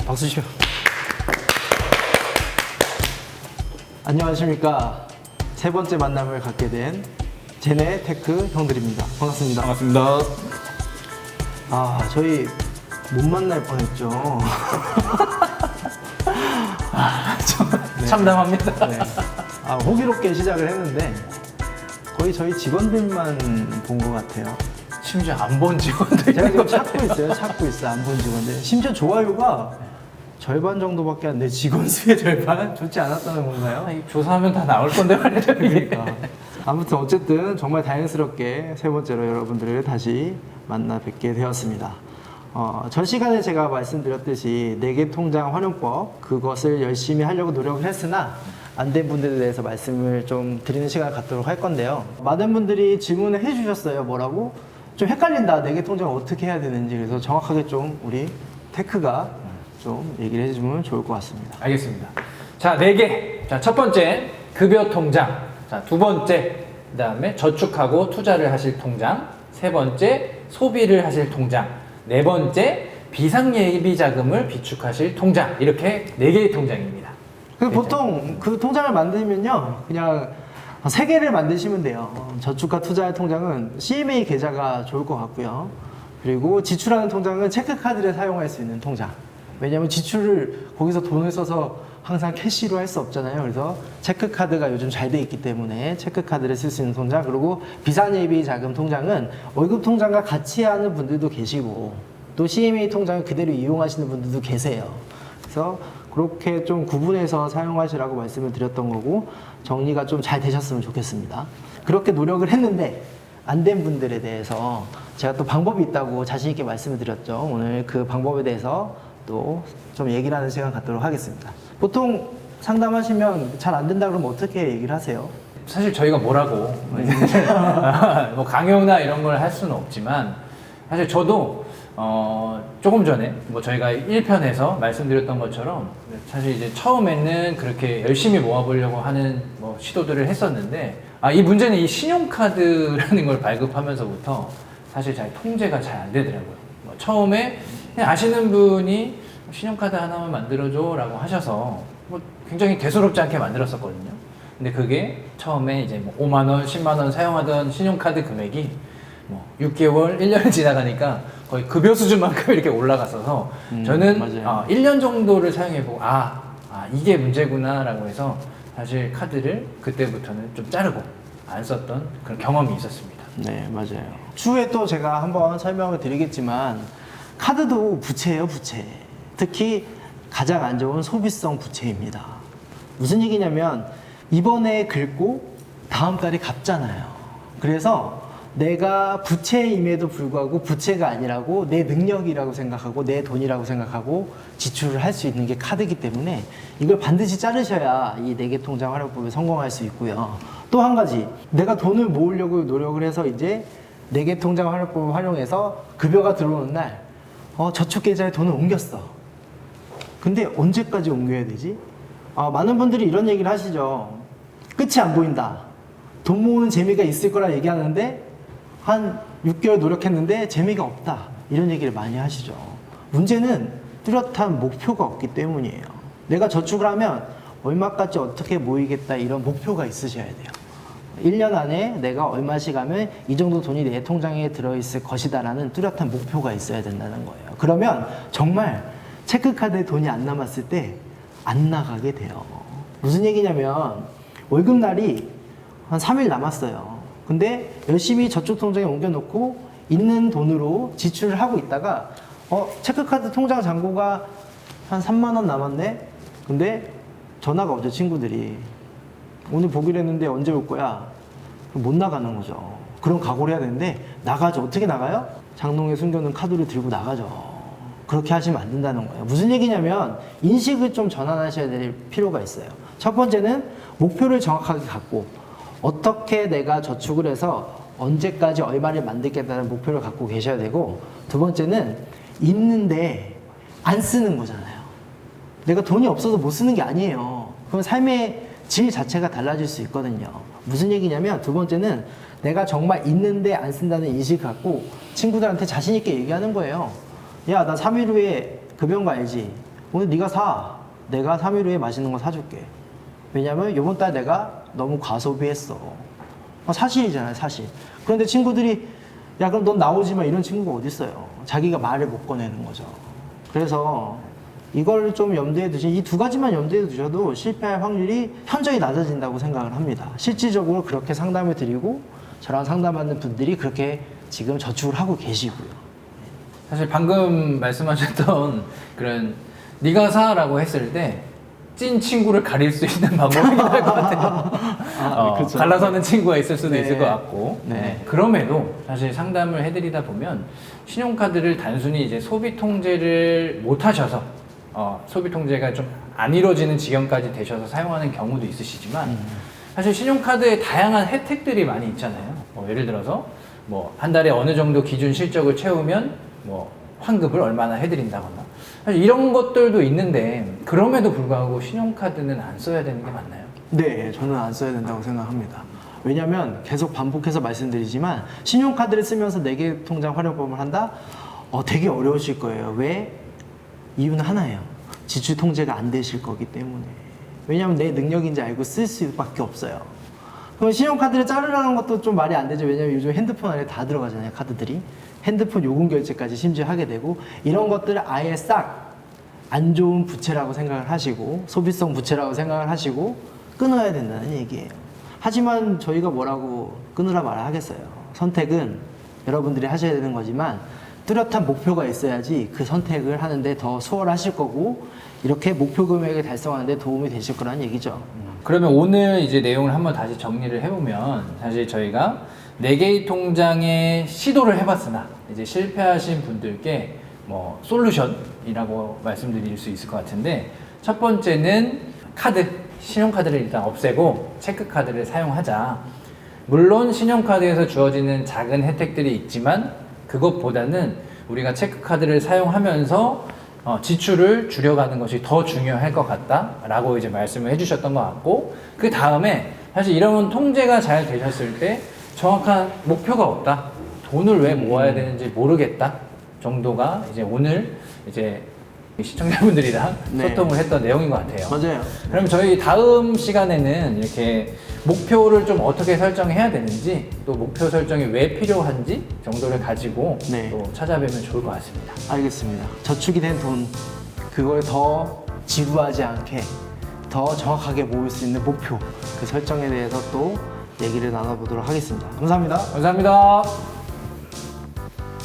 박수 주시오. 안녕하십니까. 세 번째 만남을 갖게 된 제네 테크 형들입니다. 반갑습니다. 반갑습니다. 저희 못 만날 뻔했죠. 참담합니다. 네. 호기롭게 시작을 했는데 거의 저희 직원들만 본 것 같아요. 심지어 안 본 직원들. 제가 지금 찾고 있어요. 안 본 직원들. 심지어 좋아요가 절반 정도밖에 안 돼. 직원 수의 절반? 좋지 않았다는 건가요? 조사하면 다 나올 건데 말이죠. 그러니까. 아무튼 어쨌든 정말 다행스럽게 세 번째로 여러분들을 다시 만나 뵙게 되었습니다. 전 시간에 제가 말씀드렸듯이 4개 통장 활용법, 그것을 열심히 하려고 노력을 했으나 안 된 분들에 대해서 말씀을 좀 드리는 시간을 갖도록 할 건데요. 많은 분들이 질문을 해주셨어요. 뭐라고? 좀 헷갈린다. 4개 통장을 어떻게 해야 되는지. 그래서 정확하게 좀 우리 테크가 좀 얘기를 해주면 좋을 것 같습니다. 알겠습니다. 자, 4개. 자, 첫 번째, 급여 통장. 자, 두 번째, 그 다음에 저축하고 투자를 하실 통장. 세 번째, 소비를 하실 통장. 네 번째, 비상예비 자금을 비축하실 통장. 이렇게 4개의 통장입니다. 보통 그 통장을 만들면요, 그냥 3개를 만드시면 돼요. 저축과 투자할 통장은 CMA 계좌가 좋을 것 같고요. 그리고 지출하는 통장은 체크카드를 사용할 수 있는 통장. 왜냐하면 지출을 거기서 돈을 써서 항상 캐시로 할 수 없잖아요. 그래서 체크카드가 요즘 잘 돼 있기 때문에 체크카드를 쓸 수 있는 통장. 그리고 비상예비 자금 통장은 월급 통장과 같이 하는 분들도 계시고 또 CMA 통장을 그대로 이용하시는 분들도 계세요. 그래서 그렇게 좀 구분해서 사용하시라고 말씀을 드렸던 거고 정리가 좀 잘 되셨으면 좋겠습니다. 그렇게 노력을 했는데 안 된 분들에 대해서 제가 또 방법이 있다고 자신 있게 말씀을 드렸죠. 오늘 그 방법에 대해서 또 좀 얘기를 하는 시간 갖도록 하겠습니다. 보통 상담하시면 잘 안 된다 그러면 어떻게 얘기를 하세요? 사실 저희가 뭐라고 뭐 강요나 이런 걸 할 수는 없지만 사실 저도 조금 전에 뭐 저희가 1편에서 말씀드렸던 것처럼 사실 이제 처음에는 그렇게 열심히 모아보려고 하는 뭐 시도들을 했었는데 이 문제는 이 신용카드라는 걸 발급하면서부터 사실 잘 통제가 잘 안 되더라고요. 뭐 처음에 그냥 아시는 분이 신용카드 하나만 만들어줘 라고 하셔서 뭐 굉장히 대수롭지 않게 만들었었거든요. 근데 그게 처음에 이제 뭐 5만원, 10만원 사용하던 신용카드 금액이 뭐 6개월, 1년이 지나가니까 거의 급여 수준만큼 이렇게 올라갔어서 저는 1년 정도를 사용해보고 이게 문제구나 라고 해서 사실 카드를 그때부터는 좀 자르고 안 썼던 그런 경험이 있었습니다. 네, 맞아요. 추후에 또 제가 한번 설명을 드리겠지만 카드도 부채예요, 부채. 특히 가장 안 좋은 소비성 부채입니다. 무슨 얘기냐면 이번에 긁고 다음 달에 갚잖아요. 그래서 내가 부채임에도 불구하고 부채가 아니라고 내 능력이라고 생각하고 내 돈이라고 생각하고 지출을 할 수 있는 게 카드이기 때문에 이걸 반드시 자르셔야 이 4개 통장 활용법에 성공할 수 있고요. 또 한 가지, 내가 돈을 모으려고 노력을 해서 이제 4개 통장 활용법을 활용해서 급여가 들어오는 날 저축계좌에 돈을 옮겼어. 근데 언제까지 옮겨야 되지? 많은 분들이 이런 얘기를 하시죠. 끝이 안 보인다. 돈 모으는 재미가 있을 거라 얘기하는데 한 6개월 노력했는데 재미가 없다. 이런 얘기를 많이 하시죠. 문제는 뚜렷한 목표가 없기 때문이에요. 내가 저축을 하면 얼마까지 어떻게 모이겠다 이런 목표가 있으셔야 돼요. 1년 안에 내가 얼마씩 하면 이 정도 돈이 내 통장에 들어있을 것이다 라는 뚜렷한 목표가 있어야 된다는 거예요. 그러면 정말 체크카드에 돈이 안 남았을 때 안 나가게 돼요. 무슨 얘기냐면 월급날이 한 3일 남았어요. 근데 열심히 저축 통장에 옮겨놓고 있는 돈으로 지출을 하고 있다가 체크카드 통장 잔고가 한 3만 원 남았네? 근데 전화가 오죠, 친구들이. 오늘 보기로 했는데 언제 올 거야? 못 나가는 거죠. 그럼 각오를 해야 되는데 나가죠. 어떻게 나가요? 장롱에 숨겨놓은 카드를 들고 나가죠. 그렇게 하시면 안 된다는 거예요. 무슨 얘기냐면 인식을 좀 전환하셔야 될 필요가 있어요. 첫 번째는 목표를 정확하게 갖고 어떻게 내가 저축을 해서 언제까지 얼마를 만들겠다는 목표를 갖고 계셔야 되고, 두 번째는 있는데 안 쓰는 거잖아요. 내가 돈이 없어서 못 쓰는 게 아니에요. 그럼 삶의 질 자체가 달라질 수 있거든요. 무슨 얘기냐면 두 번째는 내가 정말 있는데 안 쓴다는 인식을 갖고 친구들한테 자신 있게 얘기하는 거예요. 야, 나 3일 후에 급여인 거 알지? 오늘 네가 사. 내가 3일 후에 맛있는 거 사줄게. 왜냐면 이번 달 내가 너무 과소비했어. 사실이잖아요, 사실. 그런데 친구들이 야 그럼 넌 나오지 마 이런 친구가 어디 있어요. 자기가 말을 못 꺼내는 거죠. 그래서 이걸 좀 염두에 두시, 이 두 가지만 염두에 두셔도 실패할 확률이 현저히 낮아진다고 생각을 합니다. 실질적으로 그렇게 상담을 드리고 저랑 상담하는 분들이 그렇게 지금 저축을 하고 계시고요. 사실 방금 말씀하셨던 그런 네가 사라고 했을 때 찐 친구를 가릴 수 있는 방법이긴 할 것 같아요. 그렇죠. 갈라서는 친구가 있을 수도 네. 있을 것 같고. 네. 그럼에도 사실 상담을 해드리다 보면 신용카드를 단순히 이제 소비 통제를 못 하셔서 소비 통제가 좀 안 이루어지는 지경까지 되셔서 사용하는 경우도 있으시지만 사실 신용카드에 다양한 혜택들이 많이 있잖아요. 예를 들어서 뭐 한 달에 어느 정도 기준 실적을 채우면 뭐 환급을 얼마나 해드린다거나 사실 이런 것들도 있는데 그럼에도 불구하고 신용카드는 안 써야 되는 게 맞나요? 네, 저는 안 써야 된다고 생각합니다. 왜냐하면 계속 반복해서 말씀드리지만 신용카드를 쓰면서 4개 통장 활용법을 한다? 되게 어려우실 거예요. 왜? 이유는 하나예요. 지출 통제가 안 되실 거기 때문에. 왜냐하면 내 능력인지 알고 쓸 수밖에 없어요. 그럼 신용카드를 자르라는 것도 좀 말이 안 되죠. 왜냐면 요즘 핸드폰 안에 다 들어가잖아요, 카드들이. 핸드폰 요금 결제까지 심지어 하게 되고 이런 것들을 아예 싹 안 좋은 부채라고 생각을 하시고 소비성 부채라고 생각을 하시고 끊어야 된다는 얘기예요. 하지만 저희가 뭐라고 끊으라 말을 하겠어요. 선택은 여러분들이 하셔야 되는 거지만 뚜렷한 목표가 있어야지 그 선택을 하는데 더 수월하실 거고 이렇게 목표 금액을 달성하는데 도움이 되실 거라는 얘기죠. 그러면 오늘 이제 내용을 한번 다시 정리를 해보면 사실 저희가 4개의 통장에 시도를 해봤으나 이제 실패하신 분들께 뭐 솔루션이라고 말씀드릴 수 있을 것 같은데 첫 번째는 신용카드를 일단 없애고 체크카드를 사용하자. 물론 신용카드에서 주어지는 작은 혜택들이 있지만 그것보다는 우리가 체크카드를 사용하면서 지출을 줄여가는 것이 더 중요할 것 같다라고 이제 말씀을 해주셨던 것 같고 그 다음에 사실 이런 통제가 잘 되셨을 때 정확한 목표가 없다. 돈을 왜 모아야 되는지 모르겠다 정도가 이제 오늘 이제 시청자분들이랑 네. 소통을 했던 내용인 것 같아요. 맞아요. 그럼 저희 다음 시간에는 이렇게 목표를 좀 어떻게 설정해야 되는지 또 목표 설정이 왜 필요한지 정도를 가지고 네. 또 찾아뵈면 좋을 것 같습니다. 알겠습니다. 저축이 된 돈, 그걸 더 지루하지 않게 더 정확하게 모을 수 있는 목표, 그 설정에 대해서 또 얘기를 나눠보도록 하겠습니다. 감사합니다. 감사합니다.